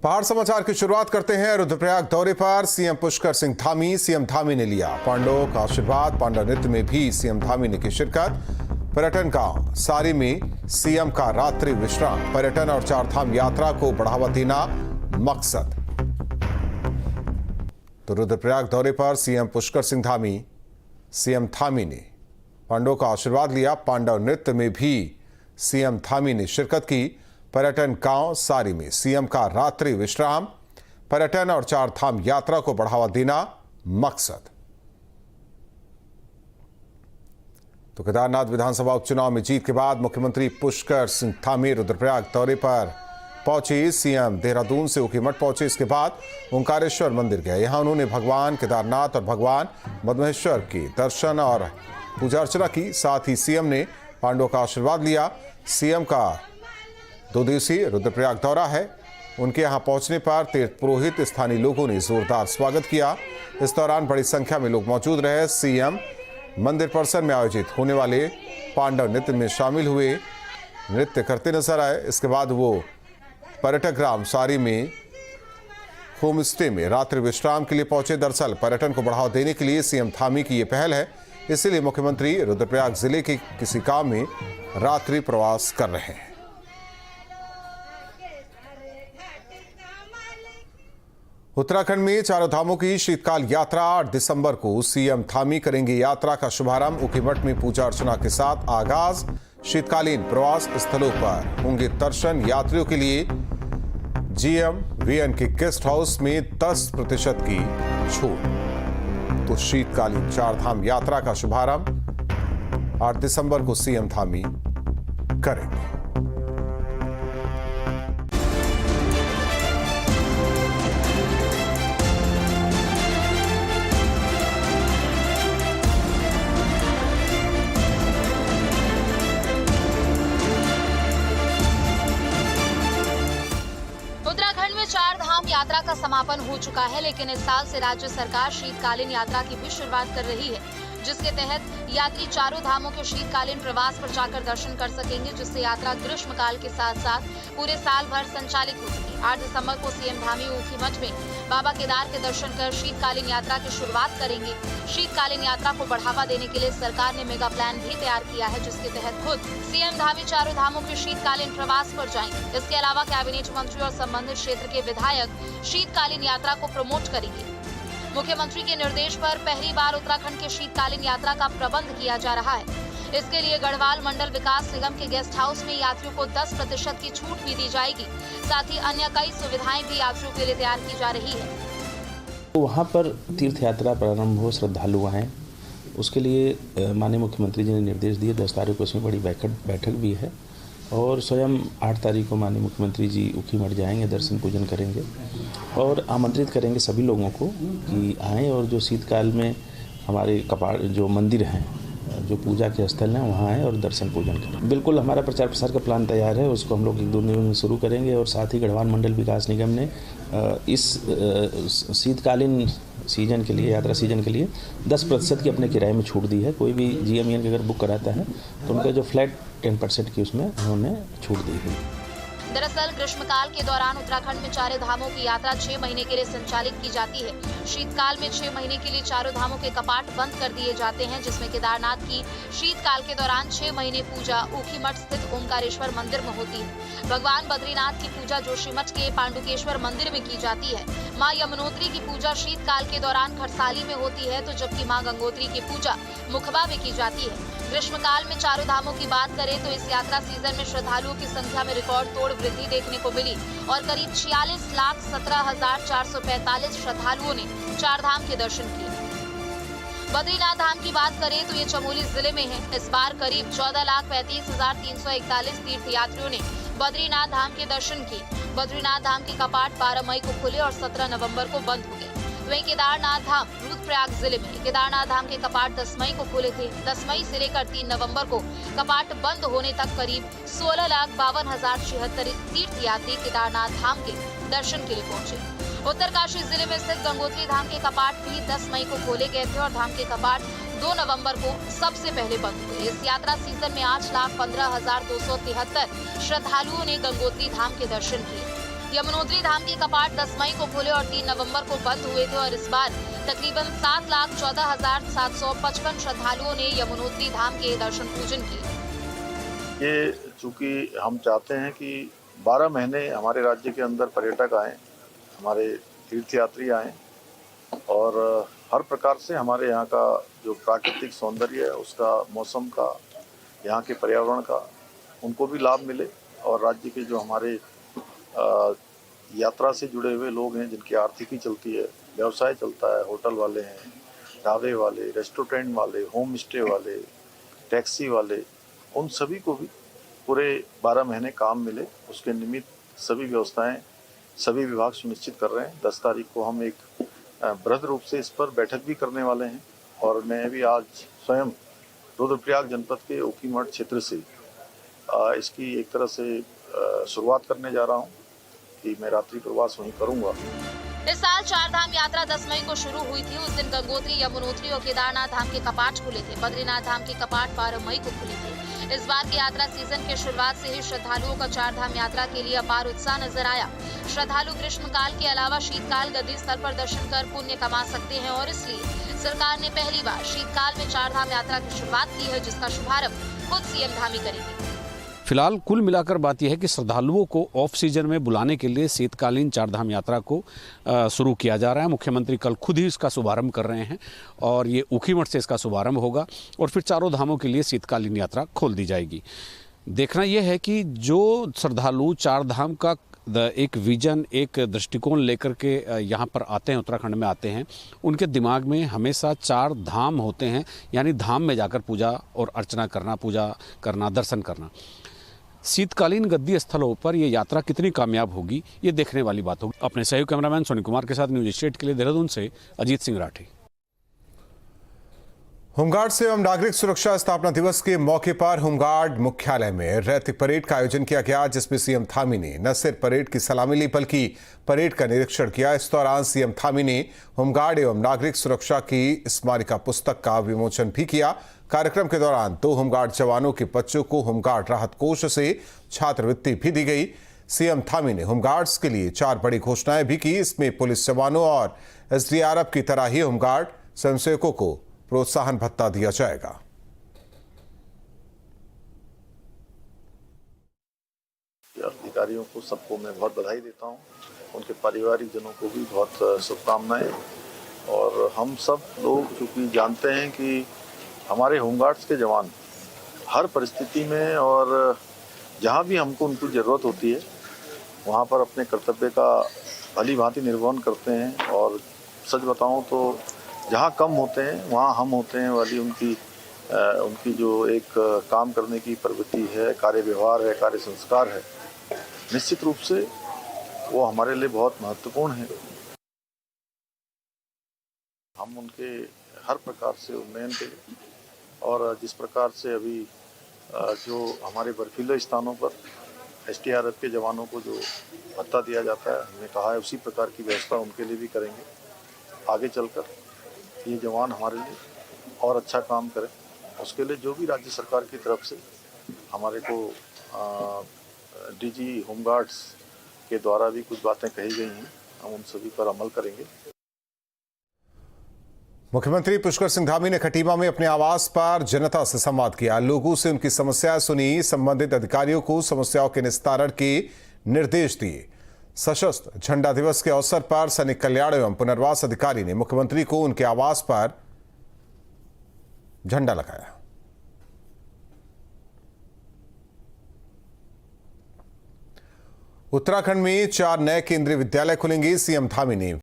पहाड़ समाचार की शुरुआत करते हैं। रुद्रप्रयाग दौरे पर सीएम पुष्कर सिंह धामी। सीएम धामी ने लिया पांडवों का आशीर्वाद। पांडव नृत्य में भी सीएम धामी ने की शिरकत। पर्यटन गांव सारी में सीएम का रात्रि विश्राम। पर्यटन और चारधाम यात्रा को बढ़ावा देना मकसद। तो रुद्रप्रयाग दौरे पर सीएम पुष्कर सिंह धामी, सीएम धामी ने पांडवों का आशीर्वाद लिया। पांडव नृत्य में भी सीएम धामी ने शिरकत की। पर्यटन गांव सारी में सीएम का रात्रि विश्राम। पर्यटन और चारधाम यात्रा को बढ़ावा देना मकसद। तो केदारनाथ विधानसभा उपचुनाव में जीत के बाद मुख्यमंत्री पुष्कर सिंह धामी रुद्रप्रयाग दौरे पर पहुंचे। सीएम देहरादून से ऊखीमठ पहुंचे। इसके बाद ओंकारेश्वर मंदिर गए। यहां उन्होंने भगवान केदारनाथ और भगवान मधमेश्वर के दर्शन और पूजा अर्चना की। साथ ही सीएम ने पांडवों का आशीर्वाद लिया। सीएम का 2 दिवसीय रुद्रप्रयाग दौरा है। उनके यहां पहुंचने पर तीर्थ पुरोहित, स्थानीय लोगों ने जोरदार स्वागत किया। इस दौरान बड़ी संख्या में लोग मौजूद रहे। सीएम मंदिर परिसर में आयोजित होने वाले पांडव नृत्य में शामिल हुए, नृत्य करते नजर आए। इसके बाद वो पर्यटक ग्राम सारी में होम स्टे में रात्रि विश्राम के लिए पहुंचे। दरअसल पर्यटन को बढ़ावा देने के लिए सीएम धामी की ये पहल है, इसीलिए मुख्यमंत्री रुद्रप्रयाग जिले के किसी गांव में रात्रि प्रवास कर रहे हैं। उत्तराखंड में चारों धामों की शीतकाल यात्रा 8 दिसंबर को सीएम धामी करेंगे यात्रा का शुभारंभ। ऊखीमठ में पूजा अर्चना के साथ आगाज। शीतकालीन प्रवास स्थलों पर होंगे दर्शन। यात्रियों के लिए GMVN के गेस्ट हाउस में 10% की छूट। तो शीतकालीन चारधाम यात्रा का शुभारंभ 8 दिसंबर को सीएम धामी करेंगे। उत्तराखंड में चारधाम यात्रा का समापन हो चुका है, लेकिन इस साल से राज्य सरकार शीतकालीन यात्रा की भी शुरुआत कर रही है, जिसके तहत यात्री चारों धामों के शीतकालीन प्रवास पर जाकर दर्शन कर सकेंगे, जिससे यात्रा ग्रीष्मकाल के साथ साथ पूरे साल भर संचालित हो सके। 8 दिसंबर को सीएम धामी ऊखीमठ में बाबा केदार के दर्शन कर शीतकालीन यात्रा की शुरुआत करेंगे। शीतकालीन यात्रा को बढ़ावा देने के लिए सरकार ने मेगा प्लान भी तैयार किया है, जिसके तहत खुद सीएम धामी चारों धामों के शीतकालीन प्रवास पर जाएंगे। इसके अलावा कैबिनेट मंत्री और संबंधित क्षेत्र के विधायक शीतकालीन यात्रा को प्रमोट करेंगे। मुख्यमंत्री के निर्देश पर पहली बार उत्तराखंड के शीतकालीन यात्रा का प्रबंध किया जा रहा है। इसके लिए गढ़वाल मंडल विकास निगम के गेस्ट हाउस में यात्रियों को 10% की छूट भी दी जाएगी। साथ ही अन्य कई सुविधाएं भी यात्रियों के लिए तैयार की जा रही है। वहाँ पर तीर्थ यात्रा प्रारंभ हो, श्रद्धालु आएं, उसके लिए माननीय मुख्यमंत्री जी ने निर्देश दिए। 10 तारीख को इसमें बड़ी बैठक भी है और स्वयं 8 तारीख को माननीय मुख्यमंत्री जी ऊखीमठ जाएंगे, दर्शन पूजन करेंगे और आमंत्रित करेंगे सभी लोगों को कि आएँ और जो शीतकाल में हमारे कपाट जो मंदिर हैं, जो पूजा के स्थल हैं, वहाँ आएँ और दर्शन पूजन करें। बिल्कुल हमारा प्रचार प्रसार का प्लान तैयार है, उसको हम लोग 1-2 दिन में शुरू करेंगे। और साथ ही गढ़वाल मंडल विकास निगम ने इस शीतकालीन सीजन के लिए, यात्रा सीजन के लिए 10% की अपने किराए में छूट दी है। कोई भी GMVN अगर बुक कराता है तो उनका जो फ्लैट 10% की उसमें उन्होंने छूट दी है। दरअसल ग्रीष्मकाल के दौरान उत्तराखंड में चारों धामों की यात्रा 6 महीने के लिए संचालित की जाती है। शीतकाल में 6 महीने के लिए चारों धामों के कपाट बंद कर दिए जाते हैं, जिसमें केदारनाथ की शीतकाल के दौरान 6 महीने पूजा ऊखीमठ स्थित ओंकारेश्वर मंदिर में होती है। भगवान बद्रीनाथ की पूजा जोशीमठ के पांडुकेश्वर मंदिर में की जाती है। माँ यमुनोत्री की पूजा शीतकाल के दौरान खरसाली में होती है, तो जबकि माँ गंगोत्री की पूजा मुखबा में की जाती है। ग्रीष्मकाल में चारों धामों की बात करें तो इस यात्रा सीजन में श्रद्धालुओं की संख्या में रिकॉर्ड तोड़ वृद्धि देखने को मिली और करीब 46,17,445 श्रद्धालुओं ने चारधाम के दर्शन किए। बद्रीनाथ धाम की बात करें तो ये चमोली जिले में है। इस बार करीब 14,35,341 तीर्थ यात्रियों ने बद्रीनाथ धाम के दर्शन किए। बद्रीनाथ धाम के कपाट 12 मई को खुले और 17 नवंबर को बंद हो गए। वहीं केदारनाथ धाम रुद्रप्रयाग जिले में केदारनाथ धाम के कपाट 10 मई को खुले थे। 10 मई से लेकर 3 नवंबर को कपाट बंद होने तक करीब 16,52,076 तीर्थ यात्री केदारनाथ धाम के दर्शन के लिए पहुंचे। उत्तरकाशी जिले में स्थित गंगोत्री धाम के कपाट भी 10 मई को खोले गए थे और धाम के कपाट 2 नवंबर को सबसे पहले बंद हुए। इस यात्रा सीजन में 8,15,273 श्रद्धालुओं ने गंगोत्री धाम के दर्शन किए। यमुनोत्री धाम के कपाट 10 मई को खुले और 3 नवंबर को बंद हुए थे और इस बार तकरीबन 7,14,755 श्रद्धालुओं ने यमुनोत्री धाम के दर्शन पूजन किए। ये चूंकि हम चाहते हैं कि 12 महीने हमारे राज्य के अंदर पर्यटक आएँ, हमारे तीर्थयात्री आएँ और हर प्रकार से हमारे यहाँ का जो प्राकृतिक सौंदर्य है, उसका, मौसम का, यहाँ के पर्यावरण का उनको भी लाभ मिले और राज्य के जो हमारे यात्रा से जुड़े हुए लोग हैं, जिनकी आर्थिकी चलती है, व्यवसाय चलता है, होटल वाले हैं, ढाबे वाले, रेस्टोरेंट वाले, होम स्टे वाले, टैक्सी वाले, उन सभी को भी पूरे 12 महीने काम मिले, उसके निमित्त सभी व्यवस्थाएं सभी विभाग सुनिश्चित कर रहे हैं। 10 तारीख को हम एक बृहद रूप से इस पर बैठक भी करने वाले हैं और मैं भी आज स्वयं रुद्रप्रयाग जनपद के ऊखीमठ क्षेत्र से इसकी एक तरह से शुरुआत करने जा रहा हूं कि मैं रात्रि प्रवास वहीं करूंगा। इस साल 4 धाम यात्रा 10 मई को शुरू हुई थी। उस दिन गंगोत्री, यमुनोत्री और केदारनाथ धाम के कपाट खुले थे। बद्रीनाथ धाम के कपाट 12 मई को खुले थे। इस बार की यात्रा सीजन के शुरुआत से ही श्रद्धालुओं का 4 धाम यात्रा के लिए अपार उत्साह नजर आया। श्रद्धालु ग्रीष्मकाल के अलावा शीतकाल गद्दी स्थल पर दर्शन कर पुण्य कमा सकते हैं और इसलिए सरकार ने पहली बार शीतकाल में 4 धाम यात्रा की शुरुआत की है, जिसका शुभारंभ खुद सीएम धामी करेंगे। फिलहाल कुल मिलाकर बात यह है कि श्रद्धालुओं को ऑफ सीजन में बुलाने के लिए शीतकालीन 4 धाम यात्रा को शुरू किया जा रहा है। मुख्यमंत्री कल खुद ही इसका शुभारंभ कर रहे हैं और ये ऊखीमठ से इसका शुभारंभ होगा और फिर चारों धामों के लिए शीतकालीन यात्रा खोल दी जाएगी। देखना यह है कि जो श्रद्धालु 4 धाम का एक विजन, एक दृष्टिकोण लेकर के यहाँ पर आते हैं, उत्तराखंड में आते हैं, उनके दिमाग में हमेशा 4 धाम होते हैं, यानी धाम में जाकर पूजा और अर्चना करना, पूजा करना, दर्शन करना। शीतकालीन गद्दी स्थलों पर यह यात्रा कितनी कामयाब होगी, ये देखने वाली बात होगी। अपने सहयोग कैमरामैन सोनी कुमार के साथ न्यूज स्टेट के लिए देहरादून से अजीत सिंह राठी। होमगार्ड से एवं नागरिक सुरक्षा स्थापना दिवस के मौके पर होमगार्ड मुख्यालय में रैतिक परेड का आयोजन किया गया, जिसमें सीएम थामी ने न सिर्फ परेड की सलामी ली बल्कि परेड का निरीक्षण किया। इस दौरान सीएम थामी ने होमगार्ड एवं नागरिक सुरक्षा की स्मारिका पुस्तक का विमोचन भी किया। कार्यक्रम के दौरान 2 होमगार्ड जवानों के बच्चों को होमगार्ड राहत कोष से छात्रवृत्ति भी दी गई। सीएम थामी ने होमगार्ड्स के लिए 4 बड़ी घोषणाएं भी की। इसमें पुलिस जवानों और एसडीआरएफ की तरह ही होमगार्ड स्वयंसेवकों को प्रोत्साहन भत्ता दिया जाएगा। अधिकारियों को सबको मैं बहुत बधाई देता हूं, उनके पारिवारिक जनों को भी बहुत शुभकामनाएं। और हम सब लोग चूंकि जानते हैं कि हमारे होमगार्ड्स के जवान हर परिस्थिति में और जहां भी हमको उनकी ज़रूरत होती है वहां पर अपने कर्तव्य का भली भांति निर्वहन करते हैं। और सच बताऊं तो जहां कम होते हैं वहां हम होते हैं वाली उनकी जो एक काम करने की प्रवृत्ति है, कार्य व्यवहार है, कार्य संस्कार है, निश्चित रूप से वो हमारे लिए बहुत महत्वपूर्ण है। हम उनके हर प्रकार से उन्नयन के लिए और जिस प्रकार से अभी जो हमारे बर्फीले स्थानों पर एसडीआरएफ के जवानों को जो भत्ता दिया जाता है, हमने कहा है उसी प्रकार की व्यवस्था उनके लिए भी करेंगे। आगे चलकर ये जवान हमारे लिए और अच्छा काम करें, उसके लिए जो भी राज्य सरकार की तरफ से हमारे को डीजी होमगार्ड्स के द्वारा भी कुछ बातें कही गई हैं, हम उन सभी पर अमल करेंगे। मुख्यमंत्री पुष्कर सिंह धामी ने खटीमा में अपने आवास पर जनता से संवाद किया, लोगों से उनकी समस्याएं सुनी, संबंधित अधिकारियों को समस्याओं के निस्तारण के निर्देश दिए। सशस्त्र झंडा दिवस के अवसर पर सैनिक कल्याण एवं पुनर्वास अधिकारी ने मुख्यमंत्री को उनके आवास पर झंडा लगाया। उत्तराखंड में 4 नए केंद्रीय विद्यालय खुलेंगे। सीएम धामी ने